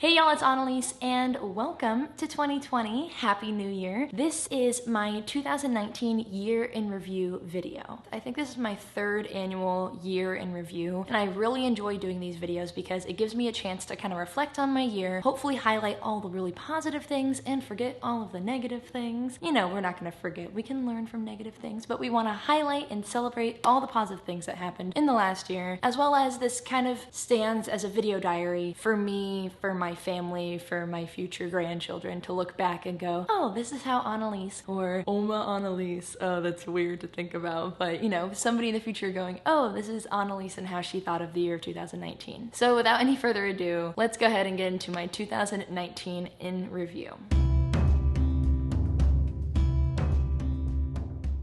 Hey y'all, it's Annelies and welcome to 2020. Happy New Year. This is my 2019 year in review video. I think this is my third annual year in review and I really enjoy doing these videos because it gives me a chance to kind of reflect on my year, hopefully highlight all the really positive things and forget all of the negative things. You know, we're not gonna forget, we can learn from negative things, but we wanna highlight and celebrate all the positive things that happened in the last year, as well as this kind of stands as a video diary for me, for my family, for my future grandchildren to look back and go, oh, this is how Annelies, or Oma Annelies, oh, that's weird to think about, but you know, somebody in the future going, oh, this is Annelies and how she thought of the year of 2019. So without any further ado, let's go ahead and get into my 2019 in review.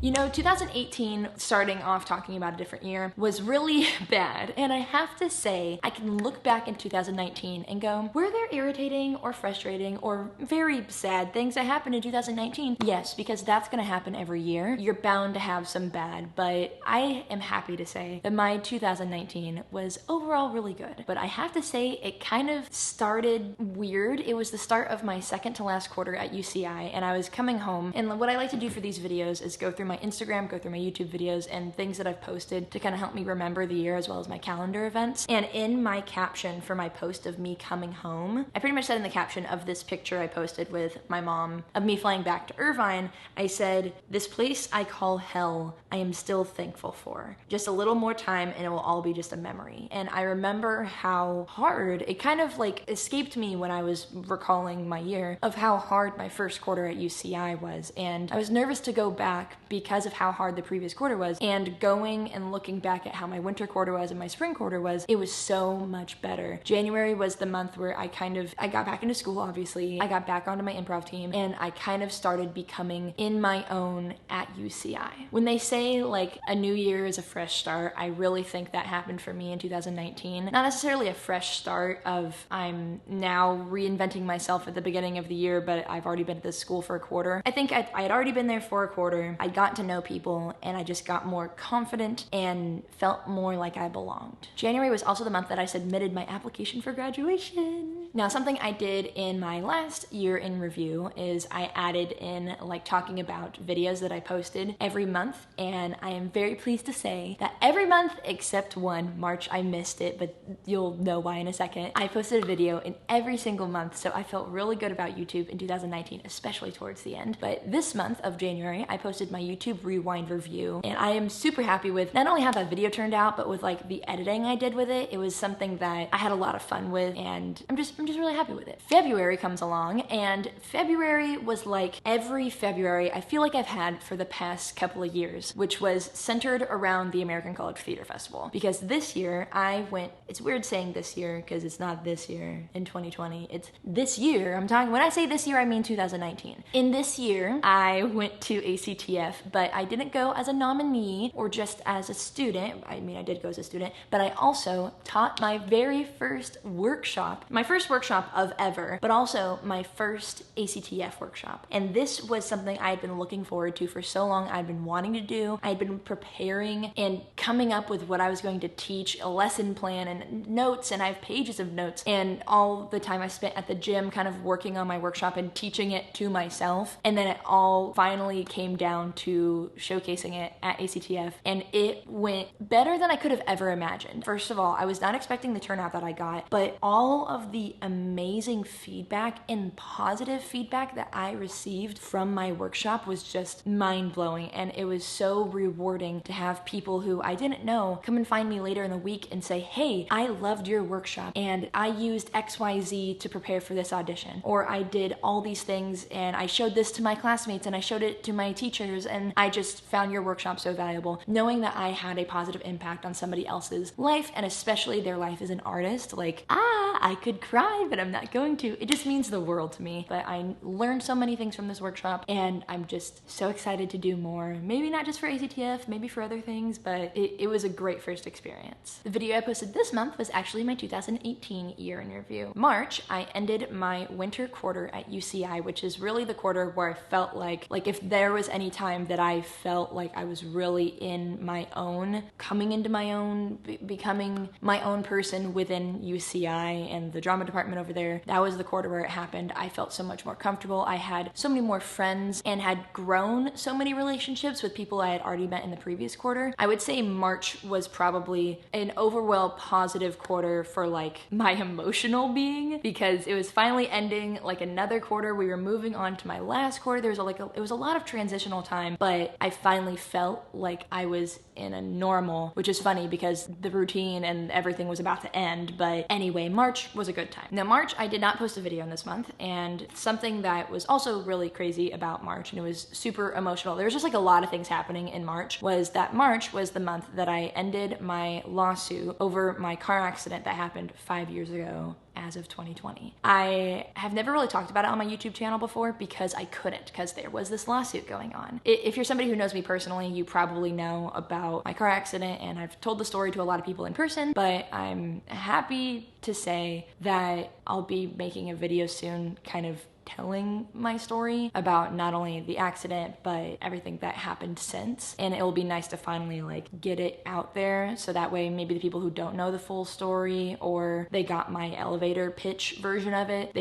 You know, 2018, starting off talking about a different year, was really bad. And I have to say, I can look back in 2019 and go, were there irritating or frustrating or very sad things that happened in 2019? Yes, because that's gonna happen every year. You're bound to have some bad, but I am happy to say that my 2019 was overall really good. But I have to say, it kind of started weird. It was the start of my second to last quarter at UCI, and I was coming home. And what I like to do for these videos is go through my Instagram, go through my YouTube videos and things that I've posted to kind of help me remember the year, as well as my calendar events. And in my caption for my post of me coming home, I pretty much said in the caption of this picture I posted with my mom of me flying back to Irvine, I said, "This place I call hell, I am still thankful for. Just a little more time and it will all be just a memory." And I remember how hard, it kind of like escaped me when I was recalling my year, of how hard my first quarter at UCI was. And I was nervous to go back because of how hard the previous quarter was, and going and looking back at how my winter quarter was and my spring quarter was, it was so much better. January was the month where I got back into school, obviously. I got back onto my improv team and I kind of started becoming in my own at UCI. When they say like a new year is a fresh start, I really think that happened for me in 2019. Not necessarily a fresh start of I'm now reinventing myself at the beginning of the year, but I've already been at this school for a quarter. I think I had already been there for a quarter. I'd gotten to know people and I just got more confident and felt more like I belonged. January was also the month that I submitted my application for graduation. Now, something I did in my last year in review is I added in like talking about videos that I posted every month, and I am very pleased to say that every month except one, March, I missed it, but you'll know why in a second. I posted a video in every single month, so I felt really good about YouTube in 2019, especially towards the end. But this month of January, I posted my YouTube Rewind review, and I am super happy with not only how that video turned out, but with like the editing I did with it. It was something that I had a lot of fun with, and I'm just really happy with it. February comes along, and February was like every February I feel like I've had for the past couple of years, which was centered around the American College Theater Festival. Because this year I went, it's weird saying this year because it's not this year in 2020, it's this year. When I say this year, I mean 2019. In this year, I went to ACTF, but I didn't go as a nominee or just as a student. I mean, I did go as a student, but I also taught my very first workshop, my first workshop of ever, but also my first ACTF workshop. And this was something I had been looking forward to for so long. I'd been wanting to do. I'd been preparing and coming up with what I was going to teach, a lesson plan and notes, and I have pages of notes, and all the time I spent at the gym kind of working on my workshop and teaching it to myself. And then it all finally came down to showcasing it at ACTF, and it went better than I could have ever imagined. First of all, I was not expecting the turnout that I got, but all of the amazing feedback and positive feedback that I received from my workshop was just mind-blowing, and it was so rewarding to have people who I didn't know come and find me later in the week and say, hey, I loved your workshop and I used XYZ to prepare for this audition, or I did all these things and I showed this to my classmates and I showed it to my teachers and I just found your workshop so valuable. Knowing that I had a positive impact on somebody else's life, and especially their life as an artist, like, I could cry, but I'm not going to. It just means the world to me. But I learned so many things from this workshop, and I'm just so excited to do more. Maybe not just for ACTF, maybe for other things, but it was a great first experience. The video I posted this month was actually my 2018 year in review. March, I ended my winter quarter at UCI, which is really the quarter where I felt like if there was any time that I felt like I was really in my own, coming into my own, becoming my own person within UCI and the drama department apartment over there. That was the quarter where it happened. I felt so much more comfortable. I had so many more friends and had grown so many relationships with people I had already met in the previous quarter. I would say March was probably an overall positive quarter for like my emotional being, because it was finally ending like another quarter. We were moving on to my last quarter. There was it was a lot of transitional time, but I finally felt like I was in a normal, which is funny because the routine and everything was about to end. But anyway, March was a good time. Now March, I did not post a video in this month, and something that was also really crazy about March, and it was super emotional, there was just like a lot of things happening in March, was that March was the month that I ended my lawsuit over my car accident that happened 5 years ago as of 2020. I have never really talked about it on my YouTube channel before because I couldn't, because there was this lawsuit going on. If you're somebody who knows me personally, you probably know about my car accident, and I've told the story to a lot of people in person, but I'm happy to say that I'll be making a video soon kind of telling my story about not only the accident but everything that happened since, and it will be nice to finally like get it out there, so that way maybe the people who don't know the full story, or they got my elevator pitch version of it,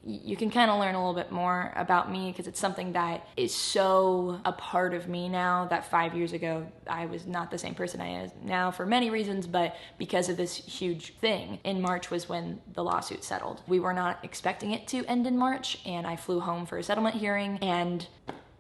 you can kind of learn a little bit more about me, because it's something that is so a part of me now that 5 years ago I was not the same person I am now for many reasons, but because of this huge thing. In March was when the lawsuit settled. We were not expecting it to end in March, and I flew home for a settlement hearing, and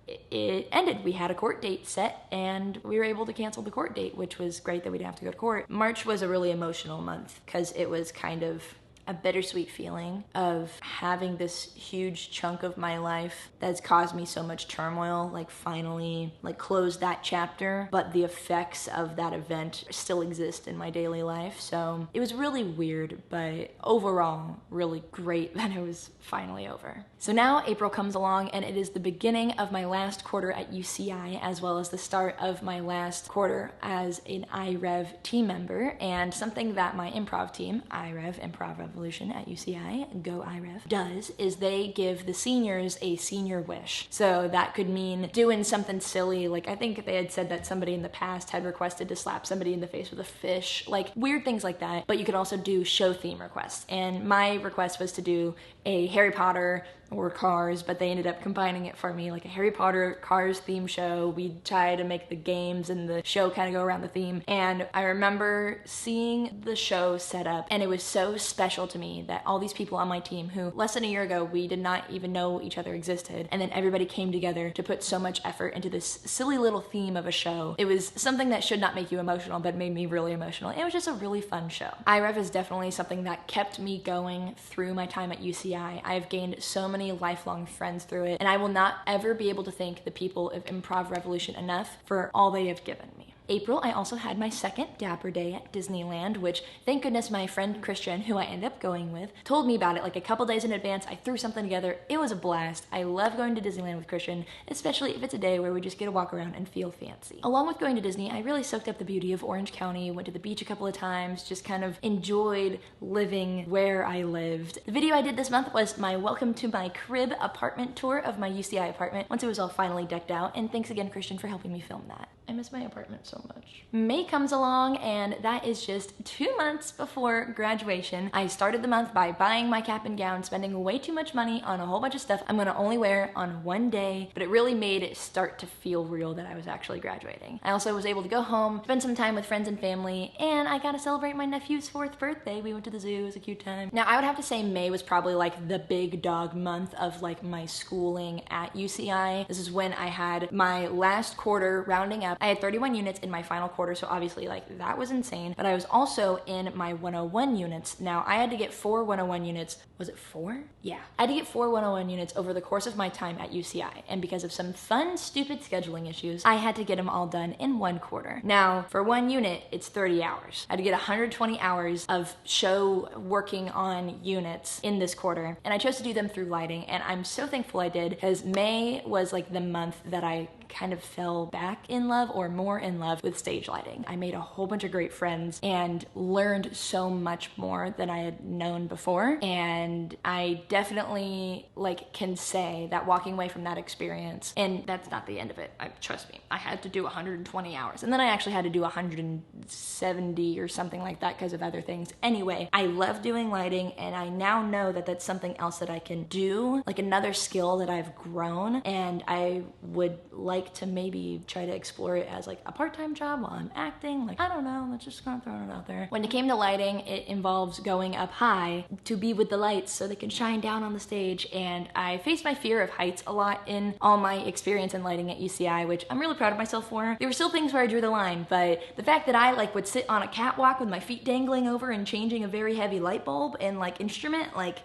it ended. We had a court date set, and we were able to cancel the court date, which was great that we didn't have to go to court. March was a really emotional month because it was kind of a bittersweet feeling of having this huge chunk of my life that's caused me so much turmoil, like finally like close that chapter, but the effects of that event still exist in my daily life. So it was really weird, but overall really great that it was finally over. So now April comes along, and it is the beginning of my last quarter at UCI, as well as the start of my last quarter as an IREV team member. And something that my improv team, IREV, Improv Revolution at UCI, go IREV, does is they give the seniors a senior wish. So that could mean doing something silly, like I think they had said that somebody in the past had requested to slap somebody in the face with a fish, like weird things like that. But you could also do show theme requests, and my request was to do a Harry Potter or Cars, but they ended up combining it for me, like a Harry Potter Cars theme show. We try to make the games and the show kind of go around the theme. And I remember seeing the show set up, and it was so special to me that all these people on my team who less than a year ago we did not even know each other existed, and then everybody came together to put so much effort into this silly little theme of a show. It was something that should not make you emotional, but made me really emotional. It was just a really fun show. IREV is definitely something that kept me going through my time at UCI. I've gained so many lifelong friends through it, and I will not ever be able to thank the people of Improv Revolution enough for all they have given me. April, I also had my second Dapper Day at Disneyland, which thank goodness my friend Christian, who I ended up going with, told me about it like a couple days in advance. I threw something together. It was a blast. I love going to Disneyland with Christian, especially if it's a day where we just get to walk around and feel fancy. Along with going to Disney, I really soaked up the beauty of Orange County, went to the beach a couple of times, just kind of enjoyed living where I lived. The video I did this month was my welcome to my crib apartment tour of my UCI apartment once it was all finally decked out, and thanks again Christian for helping me film that. I miss my apartment so much. May comes along, and that is just 2 months before graduation. I started the month by buying my cap and gown, spending way too much money on a whole bunch of stuff I'm gonna only wear on one day, but it really made it start to feel real that I was actually graduating. I also was able to go home, spend some time with friends and family, and I got to celebrate my nephew's 4th birthday. We went to the zoo. It was a cute time. Now, I would have to say May was probably like the big dog month of like my schooling at UCI. This is when I had my last quarter rounding up. I had 31 units in my final quarter, so obviously like that was insane, but I was also in my 101 units. Now I had to get 4 101 units. Was it 4? Yeah. I had to get 4 101 units over the course of my time at UCI, and because of some fun, stupid scheduling issues, I had to get them all done in 1 quarter. Now, for 1 unit, it's 30 hours. I had to get 120 hours of show working on units in this quarter, and I chose to do them through lighting, and I'm so thankful I did, because May was like the month that I kind of fell back in love or more in love with stage lighting. I made a whole bunch of great friends and learned so much more than I had known before. And I definitely like can say that walking away from that experience, and that's not the end of it. Trust me, I had to do 120 hours and then I actually had to do 170 or something like that because of other things. Anyway, I love doing lighting and I now know that that's something else that I can do, like another skill that I've grown, and I would like to maybe try to explore it as like a part-time job while I'm acting. Like, I don't know, let's just kind of throw it out there. When it came to lighting, it involves going up high to be with the lights so they can shine down on the stage, and I faced my fear of heights a lot in all my experience in lighting at UCI, which I'm really proud of myself for. There were still things where I drew the line, but the fact that I like would sit on a catwalk with my feet dangling over and changing a very heavy light bulb and like instrument, like,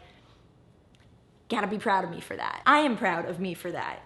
gotta be proud of me for that. I am proud of me for that.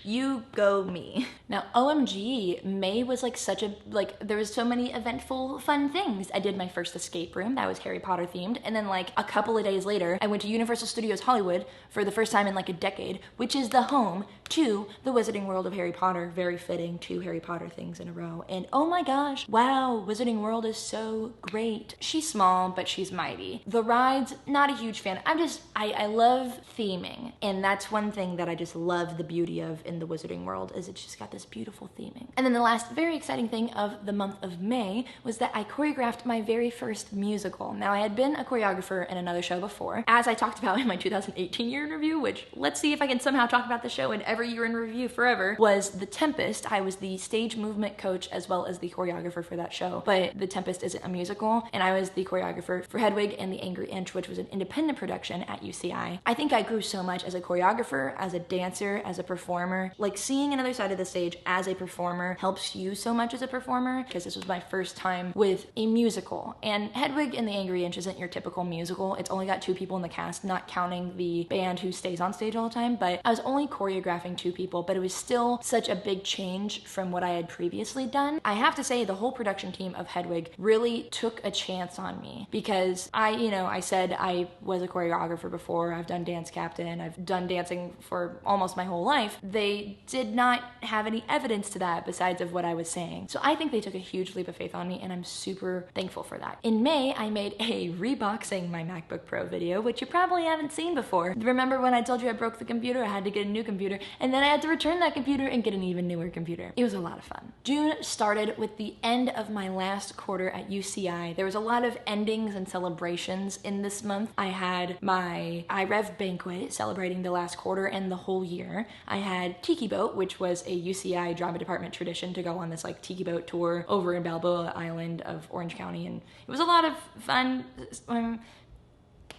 You go me. Now, OMG, May was like such a, like, there was so many eventful, fun things. I did my first escape room, that was Harry Potter themed. And then like a couple of days later, I went to Universal Studios Hollywood for the first time in like a decade, which is the home to the Wizarding World of Harry Potter. Very fitting, 2 Harry Potter things in a row. And oh my gosh, wow, Wizarding World is so great. She's small, but she's mighty. The rides, not a huge fan. I love theming. And that's one thing that I just love the beauty of in the Wizarding World, is it's just got this beautiful theming. And then the last very exciting thing of the month of May was that I choreographed my very first musical. Now, I had been a choreographer in another show before, as I talked about in my 2018 year in review, which let's see if I can somehow talk about the show in every year in review forever, was The Tempest. I was the stage movement coach as well as the choreographer for that show, but The Tempest isn't a musical, and I was the choreographer for Hedwig and the Angry Inch, which was an independent production at UCI. I think I grew so much as a choreographer, as a dancer, as a performer. Like, seeing another side of the stage as a performer helps you so much as a performer, because this was my first time with a musical. And Hedwig and the Angry Inch isn't your typical musical. It's only got 2 people in the cast, not counting the band who stays on stage all the time, but I was only choreographing 2 people, but it was still such a big change from what I had previously done. I have to say the whole production team of Hedwig really took a chance on me, because I said I was a choreographer before. I've done dance captain. I've done dancing for almost my whole life. They did not have any evidence to that besides of what I was saying. So I think they took a huge leap of faith on me, and I'm super thankful for that. In May, I made a reboxing my MacBook Pro video, which you probably haven't seen before. Remember when I told you I broke the computer? I had to get a new computer, and then I had to return that computer and get an even newer computer. It was a lot of fun. June started with the end of my last quarter at UCI. There was a lot of endings and celebrations in this month. I had my IREV banquet celebrating the last quarter and the whole year. I had Tiki Boat, which was a UCI drama department tradition to go on this like tiki boat tour over in Balboa Island of Orange County, and it was a lot of fun.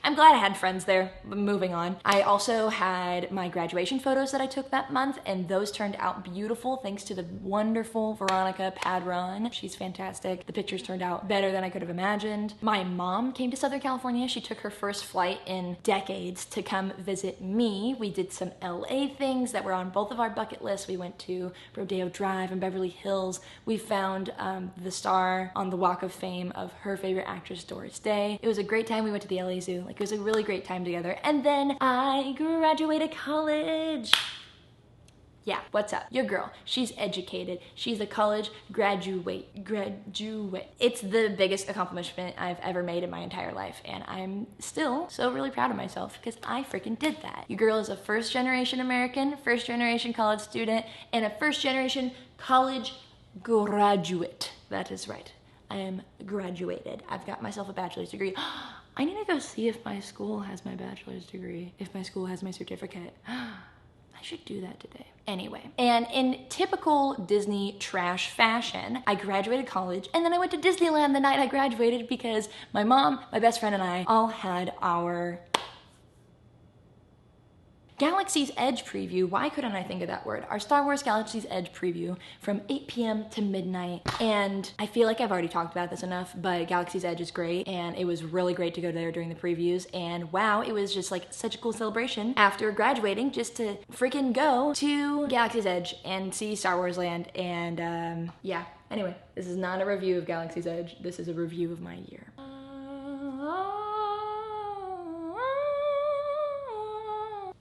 I'm glad I had friends there. Moving on. I also had my graduation photos that I took that month, and those turned out beautiful thanks to the wonderful Veronica Padron. She's fantastic. The pictures turned out better than I could have imagined. My mom came to Southern California. She took her first flight in decades to come visit me. We did some LA things that were on both of our bucket lists. We went to Rodeo Drive in Beverly Hills. We found the star on the Walk of Fame of her favorite actress, Doris Day. It was a great time. We went to the LA Zoo. It was a really great time together. And then I graduated college. Yeah, what's up? Your girl, she's educated. She's a college graduate. It's the biggest accomplishment I've ever made in my entire life, and I'm still so really proud of myself because I freaking did that. Your girl is a first-generation American, first-generation college student, and a first-generation college graduate. That is right. I am graduated. I've got myself a bachelor's degree. I need to go see if my school has my bachelor's degree, if my school has my certificate. I should do that today. Anyway, and in typical Disney trash fashion, I graduated college, and then I went to Disneyland the night I graduated because my mom, my best friend, and I all had our Galaxy's Edge preview. Why couldn't I think of that word? Our Star Wars Galaxy's Edge preview from 8 p.m. to midnight. And I feel like I've already talked about this enough, but Galaxy's Edge is great, and it was really great to go there during the previews. And wow, it was just like such a cool celebration after graduating just to freaking go to Galaxy's Edge and see Star Wars Land. And yeah, anyway, this is not a review of Galaxy's Edge. This is a review of my year.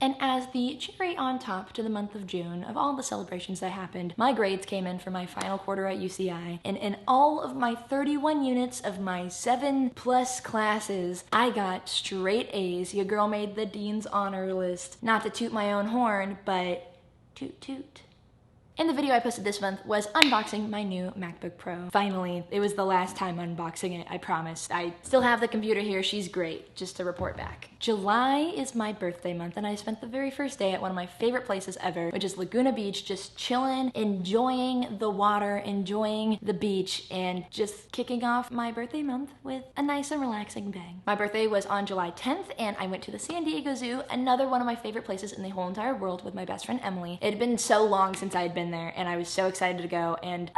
And as the cherry on top to the month of June of all the celebrations that happened, my grades came in for my final quarter at UCI, and in all of my 31 units of my 7+ classes, I got straight A's. Your girl made the dean's honor list. Not to toot my own horn, but toot toot. And the video I posted this month was unboxing my new MacBook Pro. Finally, it was the last time unboxing it, I promise. I still have the computer here, she's great, just to report back. July is my birthday month, and I spent the very first day at one of my favorite places ever, which is Laguna Beach, just chilling, enjoying the water, enjoying the beach, and just kicking off my birthday month with a nice and relaxing bang. My birthday was on July 10th, and I went to the San Diego Zoo, another one of my favorite places in the whole entire world, with my best friend Emily. It had been so long since I had been there, and I was so excited to go, and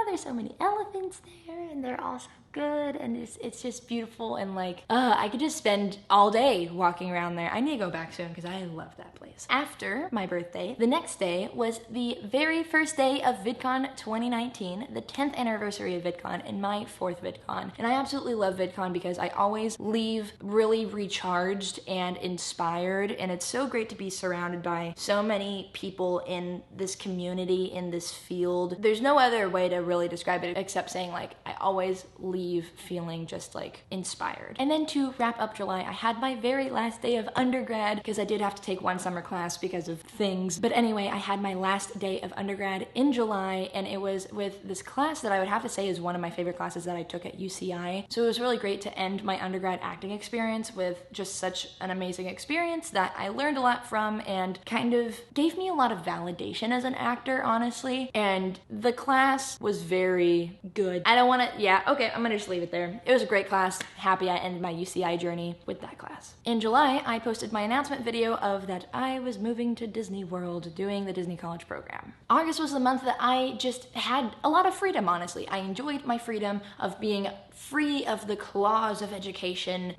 there's so many elephants there, and they're all so good, and it's just beautiful, and like I could just spend all day walking around there. I need to go back soon because I love that place. After my birthday, the next day was the very first day of VidCon 2019, the 10th anniversary of VidCon, and my 4th VidCon. And I absolutely love VidCon because I always leave really recharged and inspired, and it's so great to be surrounded by so many people in this community, in this field. There's no other way to really describe it except saying like I always leave feeling just like inspired. And then to wrap up July, I had my very last day of undergrad because I did have to take one summer class because of things. But anyway, I had my last day of undergrad in July, and it was with this class that I would have to say is one of my favorite classes that I took at UCI. So it was really great to end my undergrad acting experience with just such an amazing experience that I learned a lot from and kind of gave me a lot of validation as an actor, honestly. And the class was very good. I don't want to, yeah, okay, I'm gonna just leave it there. It was a great class. Happy I ended my UCI journey with that class. In July, I posted my announcement video of that I was moving to Disney World doing the Disney College program. August was the month that I just had a lot of freedom, honestly. I enjoyed my freedom of being free of the claws of education.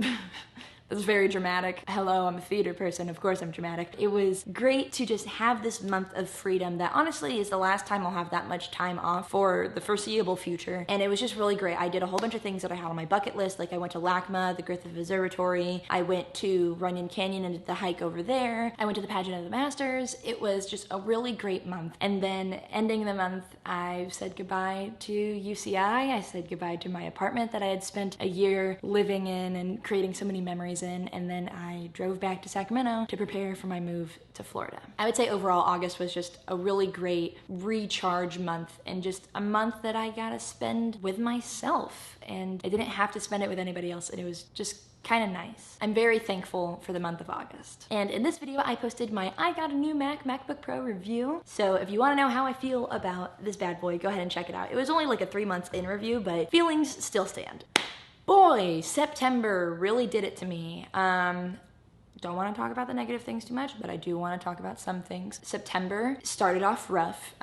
It was very dramatic. Hello, I'm a theater person, of course I'm dramatic. It was great to just have this month of freedom that honestly is the last time I'll have that much time off for the foreseeable future. And it was just really great. I did a whole bunch of things that I had on my bucket list, like I went to LACMA, the Griffith Observatory, I went to Runyon Canyon and did the hike over there, I went to the Pageant of the Masters. It was just a really great month. And then ending the month, I said goodbye to UCI, I said goodbye to my apartment that I had spent a year living in and creating so many memories in, and then I drove back to Sacramento to prepare for my move to Florida. I would say overall August was just a really great recharge month, and just a month that I got to spend with myself, and I didn't have to spend it with anybody else, and it was just kind of nice. I'm very thankful for the month of August. And in this video, I posted my I got a new MacBook Pro review. So if you want to know how I feel about this bad boy, go ahead and check it out. It was only like a 3 months in review, but feelings still stand. Boy, September really did it to me. Don't want to talk about the negative things too much, but I do want to talk about some things. September started off rough.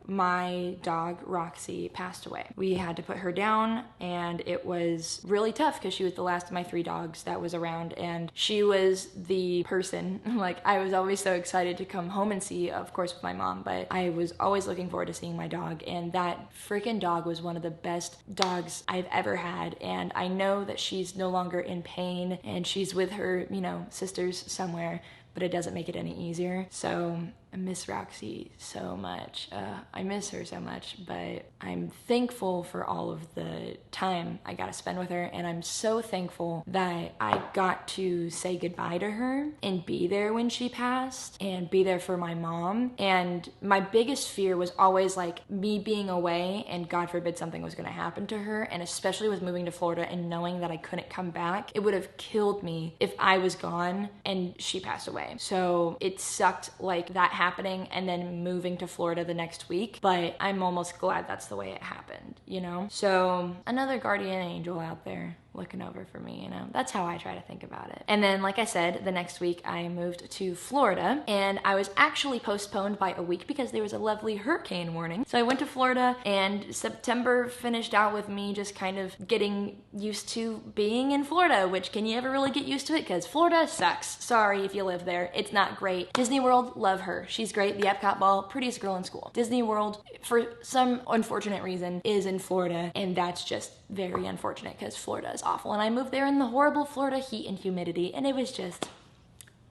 My dog, Roxy, passed away. We had to put her down, and it was really tough because she was the last of my 3 dogs that was around, and she was the person, like, I was always so excited to come home and see, of course, with my mom, but I was always looking forward to seeing my dog, and that freaking dog was one of the best dogs I've ever had, and I know that she's no longer in pain, and she's with her, you know, sister somewhere, but it doesn't make it any easier. So I miss Roxy so much. I miss her so much, but I'm thankful for all of the time I got to spend with her, and I'm so thankful that I got to say goodbye to her and be there when she passed and be there for my mom. And my biggest fear was always like me being away and God forbid something was going to happen to her, and especially with moving to Florida and knowing that I couldn't come back, it would have killed me if I was gone and she passed away. So it sucked like that happening and then moving to Florida the next week, but I'm almost glad that's the way it happened, you know? So another guardian angel out there looking over for me, you know? That's how I try to think about it. And then, like I said, the next week I moved to Florida, and I was actually postponed by a week because there was a lovely hurricane warning. So I went to Florida, and September finished out with me just kind of getting used to being in Florida, which can you ever really get used to it? Because Florida sucks. Sorry if you live there. It's not great. Disney World, love her. She's great. The Epcot ball, prettiest girl in school. Disney World, for some unfortunate reason, is in Florida, and that's just very unfortunate because Florida is awful. And I moved there in the horrible Florida heat and humidity, and it was just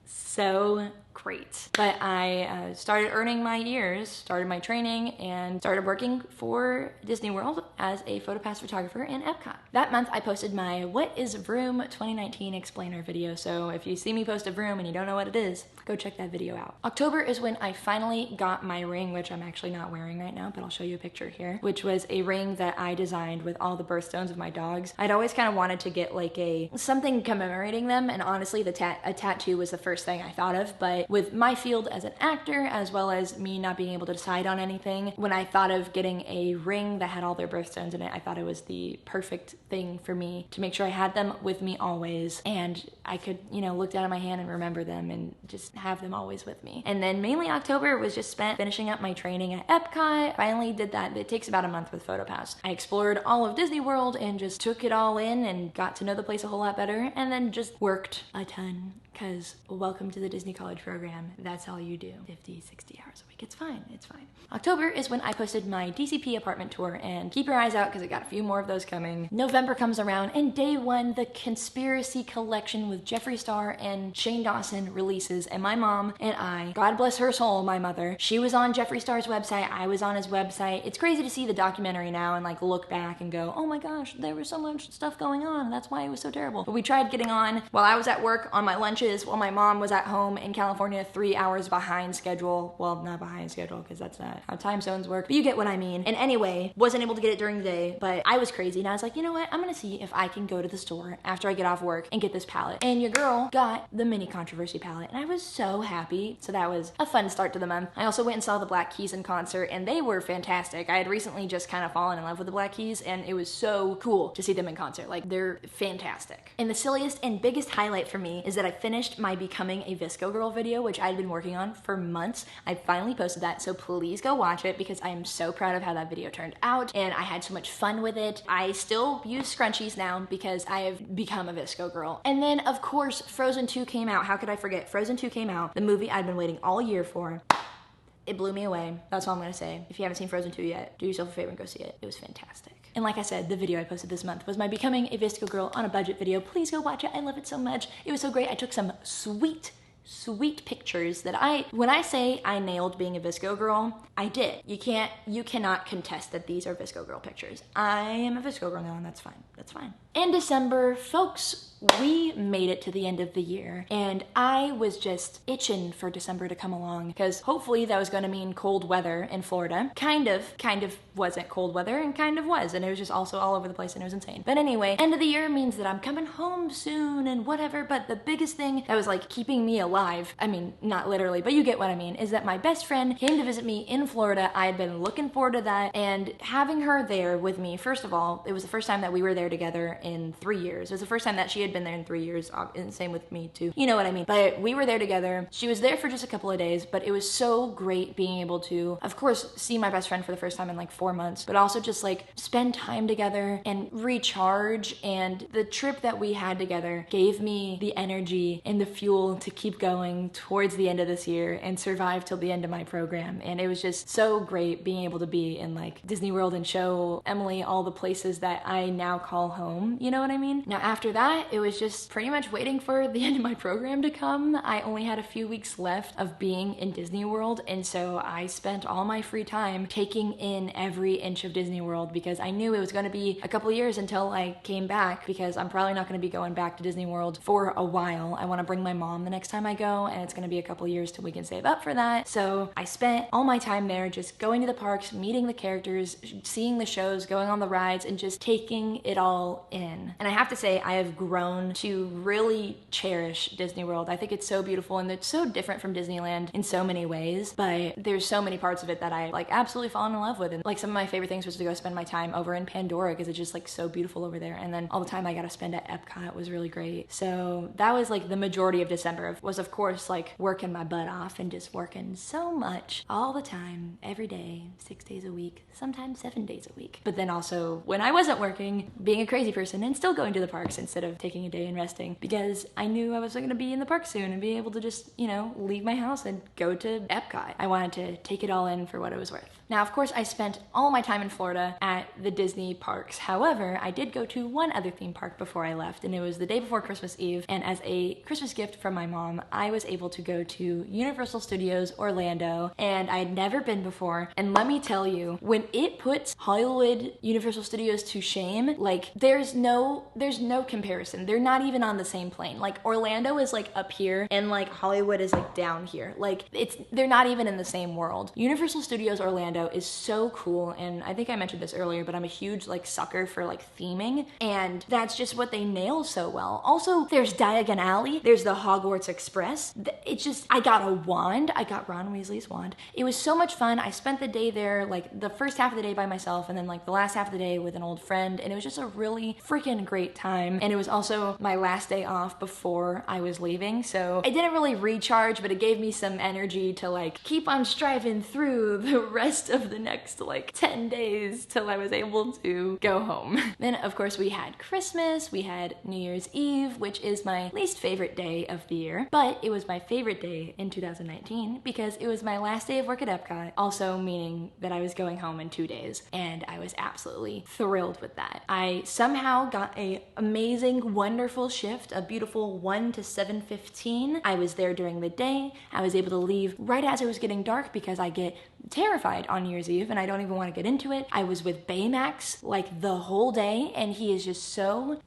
so great. But I started earning my ears, started my training, and started working for Disney World as a PhotoPass photographer in Epcot. That month I posted my What is Vroom 2019 explainer video, so if you see me post a Vroom and you don't know what it is, go check that video out. October is when I finally got my ring, which I'm actually not wearing right now, but I'll show you a picture here, which was a ring that I designed with all the birthstones of my dogs. I'd always kind of wanted to get like something commemorating them, and honestly a tattoo was the first thing I thought of, but with my field as an actor, as well as me not being able to decide on anything, when I thought of getting a ring that had all their birthstones in it, I thought it was the perfect thing for me to make sure I had them with me always, and I could, you know, look down at my hand and remember them and just have them always with me. And then mainly October was just spent finishing up my training at Epcot. Finally did that. It takes about a month with PhotoPass. I explored all of Disney World and just took it all in and got to know the place a whole lot better, and then just worked a ton. Because welcome to the Disney College program. That's all you do. 50, 60 hours a week. It's fine. It's fine. October is when I posted my DCP apartment tour, and keep your eyes out because I got a few more of those coming. November comes around, and day one, the Conspiracy Collection with Jeffree Star and Shane Dawson releases, and my mom and I, God bless her soul, my mother, she was on Jeffree Star's website, I was on his website. It's crazy to see the documentary now and like look back and go, oh my gosh, there was so much stuff going on. That's why it was so terrible. But we tried getting on while I was at work on my lunches, while my mom was at home in California 3 hours behind schedule. Well, not behind schedule because that's not how time zones work, but you get what I mean. And anyway, wasn't able to get it during the day, but I was crazy and I was like, you know what? I'm gonna see if I can go to the store after I get off work and get this palette. And your girl got the mini controversy palette and I was so happy. So that was a fun start to the month. I also went and saw the Black Keys in concert and they were fantastic. I had recently just kind of fallen in love with the Black Keys and it was so cool to see them in concert. Like, they're fantastic. And the silliest and biggest highlight for me is that I finished my Becoming a Visco Girl video, which I'd been working on for months. I finally posted that, so please go watch it because I am so proud of how that video turned out and I had so much fun with it. I still use scrunchies now because I have become a Visco girl. And then of course Frozen 2 came out. How could I forget? Frozen 2 came out, the movie I'd been waiting all year for. It blew me away. That's all I'm gonna say. If you haven't seen Frozen 2 yet, do yourself a favor and go see it. It was fantastic. And like I said, the video I posted this month was my Becoming a Visco Girl on a budget video. Please go watch it. I love it so much. It was so great. I took some sweet pictures that when I say I nailed being a Visco girl, I did. You cannot contest that these are Visco girl pictures. I am a Visco girl now and that's fine. That's fine. In December, folks, we made it to the end of the year and I was just itching for December to come along because hopefully that was going to mean cold weather in Florida. Kind of wasn't cold weather and kind of was, and it was just also all over the place and it was insane. But anyway, end of the year means that I'm coming home soon and whatever, but the biggest thing that was like keeping me alive, I mean, not literally, but you get what I mean, is that my best friend came to visit me in Florida. I had been looking forward to that, and having her there with me, first of all, it was the first time that we were there together in 3 years. It was the first time that she had been there in 3 years, and same with me too. You know what I mean? But we were there together. She was there for just a couple of days, but it was so great being able to, of course, see my best friend for the first time in like 4 months, but also just like spend time together and recharge. And the trip that we had together gave me the energy and the fuel to keep going towards the end of this year and survive till the end of my program. And it was just so great being able to be in like Disney World and show Emily all the places that I now call home. You know what I mean? Now after that, it was just pretty much waiting for the end of my program to come. I only had a few weeks left of being in Disney World, and so I spent all my free time taking in every inch of Disney World because I knew it was going to be a couple years until I came back, because I'm probably not going to be going back to Disney World for a while. I want to bring my mom the next time I go, and it's going to be a couple years till we can save up for that. So I spent all my time there just going to the parks, meeting the characters, seeing the shows, going on the rides, and just taking it all in. And I have to say, I have grown to really cherish Disney World. I think it's so beautiful and it's so different from Disneyland in so many ways, but there's so many parts of it that I like absolutely fallen in love with. And like some of my favorite things was to go spend my time over in Pandora because it's just like so beautiful over there. And then all the time I got to spend at Epcot was really great. So that was like the majority of December, was of course like working my butt off and just working so much all the time, every day, 6 days a week, sometimes 7 days a week. But then also when I wasn't working, being a crazy person and still going to the parks instead of taking taking a day and resting because I knew I was going to be in the park soon and be able to just, you know, leave my house and go to Epcot. I wanted to take it all in for what it was worth. Now, of course, I spent all my time in Florida at the Disney parks. However, I did go to one other theme park before I left, and it was the day before Christmas Eve. And as a Christmas gift from my mom, I was able to go to Universal Studios Orlando, and I had never been before. And let me tell you, when it puts Hollywood Universal Studios to shame, like there's no comparison. They're not even on the same plane. Like Orlando is like up here, and like Hollywood is like down here. Like they're not even in the same world. Universal Studios Orlando is so cool, and I think I mentioned this earlier, but I'm a huge like sucker for like theming, and that's just what they nail so well. Also, there's Diagon Alley, there's the Hogwarts Express. It's just, I got a wand, I got Ron Weasley's wand. It was so much fun. I spent the day there, like the first half of the day by myself, and then like the last half of the day with an old friend, and it was just a really freaking great time. And it was also my last day off before I was leaving, so I didn't really recharge, but it gave me some energy to like keep on striving through the rest of the next like 10 days till I was able to go home. Then of course we had Christmas, we had New Year's Eve, which is my least favorite day of the year, but it was my favorite day in 2019 because it was my last day of work at Epcot, also meaning that I was going home in 2 days, and I was absolutely thrilled with that. I somehow got a amazing, wonderful shift, a beautiful 1 to 7:15. I was there during the day. I was able to leave right as it was getting dark because I get terrified on New Year's Eve and I don't even want to get into it. I was with Baymax like the whole day, and he is just so...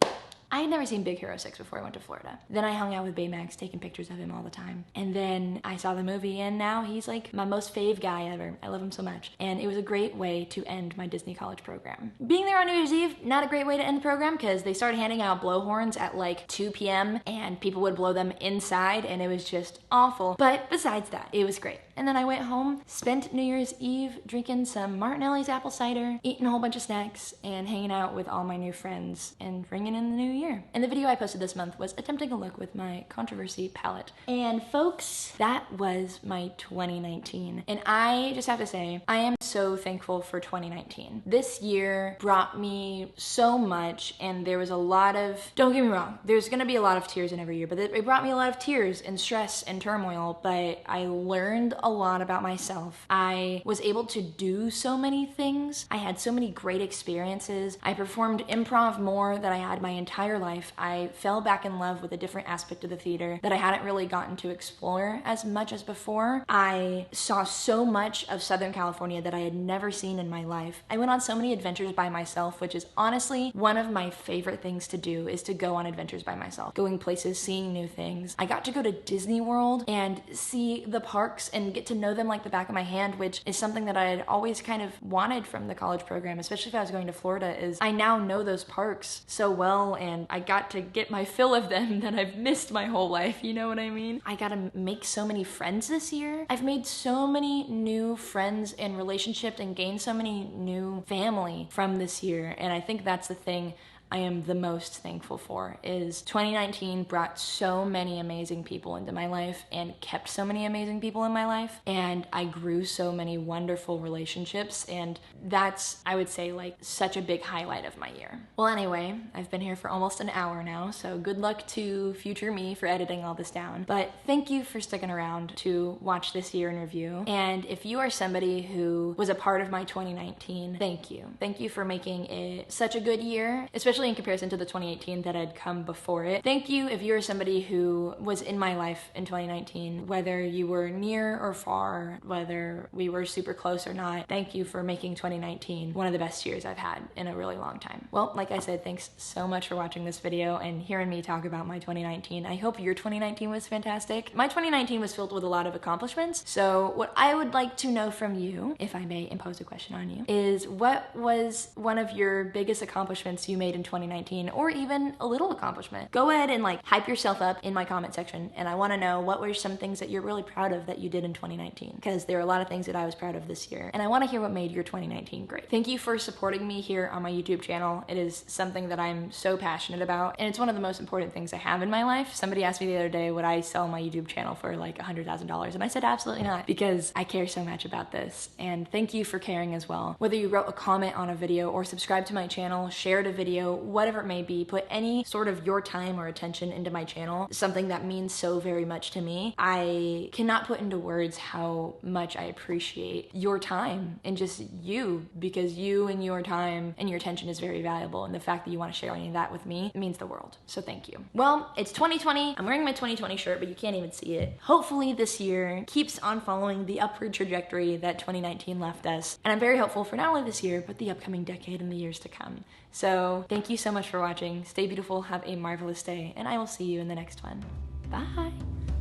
I had never seen Big Hero 6 before I went to Florida. Then I hung out with Baymax, taking pictures of him all the time. And then I saw the movie, and now he's like my most fave guy ever. I love him so much. And it was a great way to end my Disney college program. Being there on New Year's Eve, not a great way to end the program because they started handing out blowhorns at like 2 p.m. and people would blow them inside, and it was just awful. But besides that, it was great. And then I went home, spent New Year's Eve drinking some Martinelli's apple cider, eating a whole bunch of snacks, and hanging out with all my new friends and ringing in the new year. And the video I posted this month was attempting a look with my controversy palette. And folks, that was my 2019. And I just have to say, I am so thankful for 2019. This year brought me so much, and there was a lot of, don't get me wrong, there's gonna be a lot of tears in every year, but it brought me a lot of tears and stress and turmoil, but I learned a lot about myself. I was able to do so many things. I had so many great experiences. I performed improv more than I had my entire life. I fell back in love with a different aspect of the theater that I hadn't really gotten to explore as much as before. I saw so much of Southern California that I had never seen in my life. I went on so many adventures by myself, which is honestly one of my favorite things to do, is to go on adventures by myself. Going places, seeing new things. I got to go to Disney World and see the parks and get to know them like the back of my hand, which is something that I had always kind of wanted from the college program, especially if I was going to Florida, is I now know those parks so well, and I got to get my fill of them that I've missed my whole life, you know what I mean? I got to make so many friends this year. I've made so many new friends and relationships and gained so many new family from this year, and I think that's the thing I am the most thankful for, is 2019 brought so many amazing people into my life and kept so many amazing people in my life, and I grew so many wonderful relationships, and that's, I would say, like such a big highlight of my year. Well, anyway, I've been here for almost an hour now, so good luck to future me for editing all this down, but thank you for sticking around to watch this year in review. And if you are somebody who was a part of my 2019, thank you. Thank you for making it such a good year, especially in comparison to the 2018 that had come before it. Thank you if you're somebody who was in my life in 2019, whether you were near or far, whether we were super close or not. Thank you for making 2019 one of the best years I've had in a really long time. Well, like I said, thanks so much for watching this video and hearing me talk about my 2019. I hope your 2019 was fantastic. My 2019 was filled with a lot of accomplishments, so what I would like to know from you, if I may impose a question on you, is what was one of your biggest accomplishments you made in 2019, or even a little accomplishment? Go ahead and like hype yourself up in my comment section, and I want to know what were some things that you're really proud of that you did in 2019, because there are a lot of things that I was proud of this year, and I want to hear what made your 2019 great. Thank you for supporting me here on my YouTube channel. It is something that I'm so passionate about, and it's one of the most important things I have in my life. Somebody asked me the other day, would I sell my YouTube channel for like $100,000? And I said absolutely not, because I care so much about this, and thank you for caring as well. Whether you wrote a comment on a video or subscribed to my channel, shared a video, whatever it may be, put any sort of your time or attention into my channel, something that means so very much to me. I cannot put into words how much I appreciate your time and just you, because you and your time and your attention is very valuable, and the fact that you want to share any of that with me means the world. So thank you. Well, it's 2020. I'm wearing my 2020 shirt, but you can't even see it. Hopefully this year keeps on following the upward trajectory that 2019 left us, and I'm very hopeful for not only this year, but the upcoming decade and the years to come. So thank you so much for watching. Stay beautiful, have a marvelous day, and I will see you in the next one. Bye.